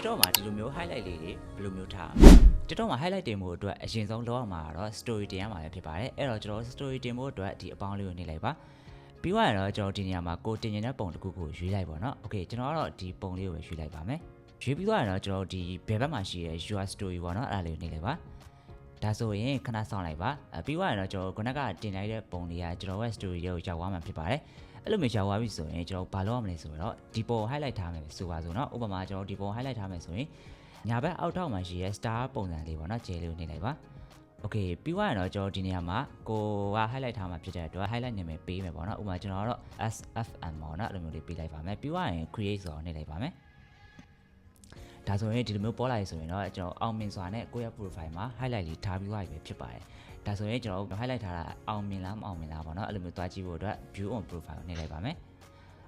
TikTok မှာဒီလိုမျိုး highlight လေးတွေဘယ်လိုမျိုးထား TikTok မှာ highlight တင်ဖို့အတွက်အရင်ဆုံးလောက်ရမှာတော့ story တင်ရမှာပဲဖြစ်ပါတယ်အဲ့တော့ကျွန်တော် story တင်ဖို့အတွက်ဒီအပေါင်းလေးကိုနေလိုက်ပါပြီးသွားရင်တော့ကျွန်တော်ဒီနေရာမှာကိုတင်နေတဲ့ပုံတစ်ခုကိုရွေးလိုက်ပါတော့โอเคကျွန်တော်ကတော့ဒီပုံလေးကိုပဲရွေးလိုက်ပါမယ်ရွေးပြီးသွားရင်တော့ကျွန်တော်ဒီဘယ်ဘက်မှာရှိတဲ့ your story ပေါ့နော်အဲ့ဒါလေးကိုနေလိုက်ပါဒါဆိုရင်ခဏစောင့်လိုက်ပါပြီးသွားရင်တော့ကျွန်တော်ခုနကတင်လိုက်တဲ့ပုံလေးကကျွန်တော်ရဲ့ story တွေကိုရောက်သွားမှာဖြစ်ပါတယ်အဲ့လိုမျိုးရောက်သွားပြီဆိုရင်ကျွန်တော်ဘာလုပ်ရမလဲဆိုတော့ဒီပုံ highlight ထားမယ်ဆိုပါစို့เนาะဥပမာကျွန်တော်ဒီပုံ highlight ထားမယ်ဆိုရင်ညာဘက်အောက်ထောက်မှာရှိရဲ star ပုံစံလေးပေါ့เนาะကျဲလေးကိုနေလိုက်ပါโอเคပြီးသွားရင်တော့ကျွန်တော်ဒီနေရာမှာကိုက highlight ထားမှာဖြစ်တဲ့အတွက် highlight နာမည်ပေးမယ်ပေါ့เนาะဥပမာကျွန်တော်ကတော့ SFM ပေါ့เนาะအဲ့လိုမျိုးလေးပေးလိုက်ပါမယ်ပြီးသွားရင် create ဆိုတော့နေလိုက်ပါမယ်ဒါဆိုရင်ဒီလိုမျိုးပေါ်လာရဆိုရင်တော့ကျွန်တော်အောင်မြင်စွာနဲ့ကိုယ့်ရဲ့ profile မှာ highlight လေးထားပြီးသွားပြီပဲဖြစ်ပါတယ်ဒါဆိုရင်ကျွန်တော် highlight ထားတာအောင်မြင်လားမအောင်မြင်လားပေါ့เนาะအဲ့လိုမျိုးတွားကြည့်ဖို့အတွက် view on profile ကိုနေလိုက်ပါမယ်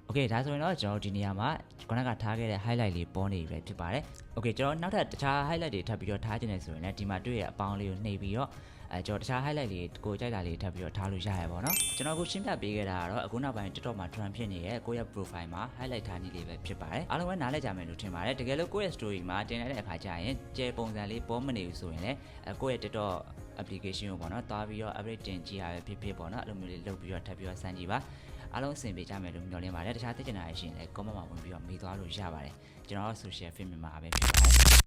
โอเคဒါဆိုရင်တော့ကျွန်တော်ဒီနေရာမှာခုနကထားခဲ့တဲ့ highlight လေးပေါ်နေပြီပဲဖြစ်ပါတယ်โอเคကျွန်တော်နောက်ထပ်တခြား highlight တွေထပ်ပြီးတော့ထားခြင်းနဲ့ဆိုရင်လည်းဒီမှာတွေ့ရအပေါင်းလေးကိုနှိပ်ပြီးတော့ကျွန်တော်တခြား highlight လေးကိုကြိုက်တာလေးထပ်ပြီးတော့ထားလို့ရရပါတော့ကျွန်တော်အခုရှင်းပြပေးခဲ့တာကတော့အခုနောက်ပိုင်း TikTok မှာ trend ဖြစ်နေတဲ့ကိုယ့်ရဲ့ profile မှာ highlight ထားနည်းလေးပဲဖြစ်ပါတယ်အားလုံးပဲနားလည်ကြမယ်လို့ထင်ပါတယ်တကယ်လို့ကိုယ့်ရဲ့ story မှာတင်လိုက်တဲ့အခါကျရင်ကျဲပုံစံလေးပေါ်မနေဘူးဆိုရင်လည်းကိုယ့်ရဲ့ TikTok application ကိုပေါ့နော်တွားပြီးတော့ update တင်ကြည့်ရပဲဖြစ်ဖြစ်ပေါ့နော်အဲ့လိုမျိုးလေးလုပ်ပြီးတော့ထပ်ပြီးတော့စမ်းကြည့်ပါအားလုံးအဆင်ပြေကြမယ်လို့မျှော်လင့်ပါတယ်တခြားသိချင်တာရှိရင်လည်း comment မှာဝင်ပြီးတော့မေးသွားလို့ရပါတယ်ကျွန်တော် social film မှာပဲဖြစ်ပါတယ်